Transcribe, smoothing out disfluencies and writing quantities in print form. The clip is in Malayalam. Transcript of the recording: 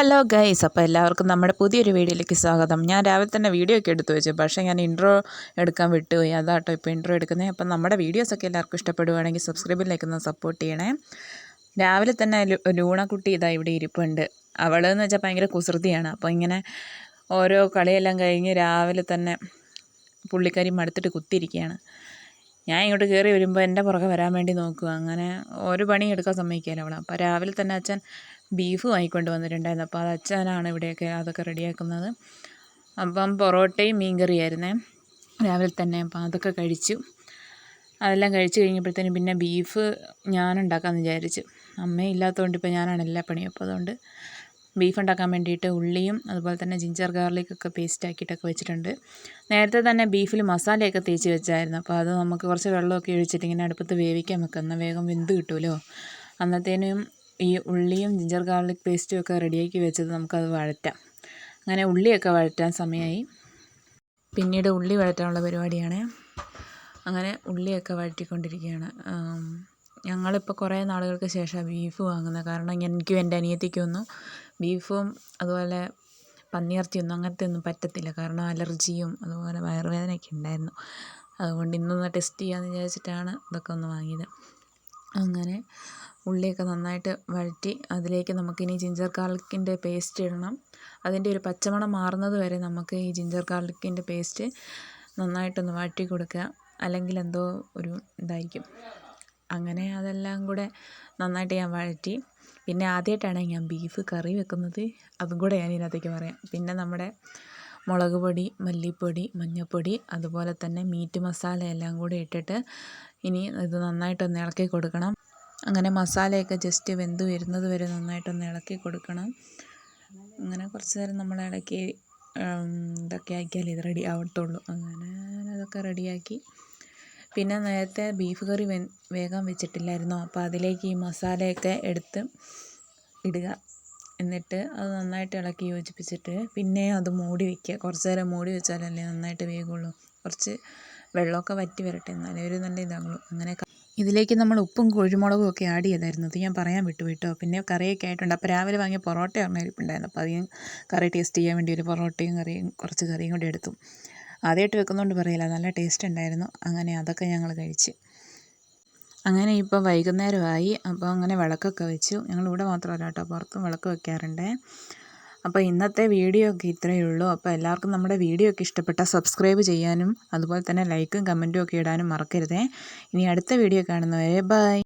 ഹലോ ഗൈസ്, അപ്പോൾ എല്ലാവർക്കും നമ്മുടെ പുതിയൊരു വീഡിയോയിലേക്ക് സ്വാഗതം. ഞാൻ രാവിലെ തന്നെ വീഡിയോ ഒക്കെ എടുത്തു വെച്ചു, പക്ഷേ ഞാൻ ഇൻട്രോ എടുക്കാൻ വിട്ടുപോയി. അതാട്ടോ ഇപ്പോൾ ഇൻട്രോ എടുക്കുന്നത്. അപ്പം നമ്മുടെ വീഡിയോസൊക്കെ എല്ലാവർക്കും ഇഷ്ടപ്പെടുവാണെങ്കിൽ സബ്സ്ക്രൈബിലേക്ക് ഒന്ന് സപ്പോർട്ട് ചെയ്യണേ. രാവിലെ തന്നെ ലൂണക്കുട്ടി ഇതാ ഇവിടെ ഇരിപ്പുണ്ട്. അവളെന്ന് വെച്ചാൽ ഭയങ്കര കുസൃതിയാണ്. അപ്പോൾ ഇങ്ങനെ ഓരോ കളിയെല്ലാം കഴിഞ്ഞ് രാവിലെ തന്നെ പുള്ളിക്കാരി മടുത്തിട്ട് കുത്തിയിരിക്കുകയാണ്. ഞാൻ ഇങ്ങോട്ട് കയറി വരുമ്പോൾ എൻ്റെ പുറകെ വരാൻ വേണ്ടി നോക്കുക. അങ്ങനെ ഒരു പണി എടുക്കാൻ സമ്മതിക്കില്ല അവൾ. അപ്പോൾ രാവിലെ തന്നെ അച്ഛൻ ബീഫ് വാങ്ങിക്കൊണ്ട് വന്നിട്ടുണ്ടായിരുന്നു. അപ്പോൾ അത് അച്ഛനാണ് ഇവിടെയൊക്കെ അതൊക്കെ റെഡിയാക്കുന്നത്. അപ്പം പൊറോട്ടയും മീൻ കറിയായിരുന്നേ രാവിലെ തന്നെ. അപ്പോൾ അതൊക്കെ കഴിച്ചു. അതെല്ലാം കഴിച്ച് കഴിഞ്ഞപ്പോഴത്തേനും പിന്നെ ബീഫ് ഞാനുണ്ടാക്കാമെന്ന് വിചാരിച്ചു. അമ്മയില്ലാത്തതുകൊണ്ട് ഇപ്പോൾ ഞാനാണ് എല്ലാ പണിയും. അപ്പോൾ അതുകൊണ്ട് ബീഫ് ഉണ്ടാക്കാൻ വേണ്ടിയിട്ട് ഉള്ളിയും അതുപോലെ തന്നെ ജിഞ്ചർ ഗാർലിക്കൊക്കെ പേസ്റ്റ് ആക്കിയിട്ടൊക്കെ വെച്ചിട്ടുണ്ട്. നേരത്തെ തന്നെ ബീഫിൽ മസാലയൊക്കെ തേച്ച് വെച്ചായിരുന്നു. അപ്പോൾ അത് നമുക്ക് കുറച്ച് വെള്ളമൊക്കെ ഒഴിച്ചിട്ട് ഇങ്ങനെ അടുപ്പത്ത് വേവിക്കാൻ വെക്കാം. എന്നാൽ വേഗം വെന്ത് കിട്ടുമല്ലോ. അന്നത്തേനും ഈ ഉള്ളിയും ജിഞ്ചർ ഗാർലിക് പേസ്റ്റും ഒക്കെ റെഡിയാക്കി വെച്ചത് നമുക്കത് വഴറ്റാം. അങ്ങനെ ഉള്ളിയൊക്കെ വഴറ്റാൻ സമയമായി. പിന്നീട് ഉള്ളി വഴറ്റാനുള്ള പരിപാടിയാണ്. അങ്ങനെ ഉള്ളിയൊക്കെ വഴറ്റിക്കൊണ്ടിരിക്കുകയാണ്. ഞങ്ങളിപ്പോൾ കുറേ നാളുകൾക്ക് ശേഷം ബീഫ് വാങ്ങുന്നത്. കാരണം എനിക്കും എൻ്റെ അനിയത്തിക്കൊന്നും ബീഫും അതുപോലെ പന്നിയിറച്ചിയൊന്നും അങ്ങനത്തെ ഒന്നും പറ്റത്തില്ല. കാരണം അലർജിയും അതുപോലെ വയറുവേദനയൊക്കെ ഉണ്ടായിരുന്നു. അതുകൊണ്ട് ഇന്നൊന്ന് ടെസ്റ്റ് ചെയ്യാമെന്ന് വിചാരിച്ചിട്ടാണ് ഇതൊക്കെ ഒന്ന് വാങ്ങിയത്. അങ്ങനെ ഉള്ളിയൊക്കെ നന്നായിട്ട് വഴറ്റി അതിലേക്ക് നമുക്കിനി ജിഞ്ചർ ഗാർലിക്കിൻ്റെ പേസ്റ്റ് ഇടണം. അതിൻ്റെ ഒരു പച്ചമണം മാറുന്നത് വരെ നമുക്ക് ഈ ജിഞ്ചർ ഗാർലിക്കിൻ്റെ പേസ്റ്റ് നന്നായിട്ടൊന്ന് വഴറ്റി കൊടുക്കുക. അല്ലെങ്കിൽ എന്തോ ഒരു ഇതായിരിക്കും. അങ്ങനെ അതെല്ലാം കൂടെ നന്നായിട്ട് ഞാൻ വഴറ്റി. പിന്നെ ആദ്യമായിട്ടാണ് ഞാൻ ബീഫ് കറി വെക്കുന്നത്. അതും കൂടെ ഞാൻ ഇതിനകത്തേക്ക് പറയാം. പിന്നെ നമ്മുടെ മുളക് പൊടി, മല്ലിപ്പൊടി, മഞ്ഞൾപ്പൊടി, അതുപോലെ തന്നെ മീറ്റ് മസാല എല്ലാം കൂടി ഇട്ടിട്ട് ഇനി ഇത് നന്നായിട്ടൊന്ന് ഇളക്കി കൊടുക്കണം. അങ്ങനെ മസാലയൊക്കെ ജസ്റ്റ് വെന്ത് വരുന്നത് വരെ നന്നായിട്ടൊന്ന് ഇളക്കി കൊടുക്കണം. അങ്ങനെ കുറച്ച് നേരം നമ്മൾ ഇളക്കി ഇതൊക്കെ ആക്കിയാലേ ഇത് റെഡി ആവത്തുള്ളൂ. അങ്ങനെ അതൊക്കെ റെഡിയാക്കി. പിന്നെ നേരത്തെ ബീഫ് കറി വേഗം വെച്ചിട്ടില്ലായിരുന്നോ, അപ്പോൾ അതിലേക്ക് ഈ മസാലയൊക്കെ എടുത്ത് ഇടുക. എന്നിട്ട് അത് നന്നായിട്ട് ഇളക്കി യോജിപ്പിച്ചിട്ട് പിന്നെ അത് മൂടി വയ്ക്കുക. കുറച്ച് നേരം മൂടി വെച്ചാലല്ലേ നന്നായിട്ട് വേഗുള്ളൂ. കുറച്ച് വെള്ളമൊക്കെ വറ്റി വരട്ടെ, എന്നാലേ ഒരു നല്ല ഇതാകുള്ളൂ. അങ്ങനെ ഇതിലേക്ക് നമ്മൾ ഉപ്പും കുരുമുളകും ഒക്കെ ആഡ് ചെയ്തായിരുന്നു. അത് ഞാൻ പറയാൻ വിട്ടു കേട്ടോ. പിന്നെ കറിയൊക്കെ ആയിട്ടുണ്ട്. അപ്പോൾ രാവിലെ വാങ്ങിയ പൊറോട്ട ഇരിപ്പുണ്ടായിരുന്നു. അപ്പോൾ അധികം കറി ടേസ്റ്റ് ചെയ്യാൻ വേണ്ടി ഒരു പൊറോട്ടയും കുറച്ച് കറിയും കൂടി എടുത്തു. ആദ്യമായിട്ട് വെക്കുന്നതുകൊണ്ട് പറയില്ല, നല്ല ടേസ്റ്റ് ഉണ്ടായിരുന്നു. അങ്ങനെ അതൊക്കെ ഞങ്ങൾ കഴിച്ച്. അങ്ങനെ ഇപ്പോൾ വൈകുന്നേരമായി. അപ്പോൾ അങ്ങനെ വിളക്കൊക്കെ വെച്ചു. ഞങ്ങളിവിടെ മാത്രമല്ല കേട്ടോ, പുറത്തും വിളക്ക് വെക്കാറുണ്ട്. അപ്പോൾ ഇന്നത്തെ വീഡിയോ ഒക്കെ ഇത്രയേ ഉള്ളൂ. അപ്പോൾ എല്ലാവർക്കും നമ്മുടെ വീഡിയോ ഒക്കെ ഇഷ്ടപ്പെട്ടാൽ സബ്സ്ക്രൈബ് ചെയ്യാനും അതുപോലെ തന്നെ ലൈക്കും കമൻറ്റും ഒക്കെ ഇടാനും മറക്കരുതേ. ഇനി അടുത്ത വീഡിയോ കാണുന്നവരെ ബൈ.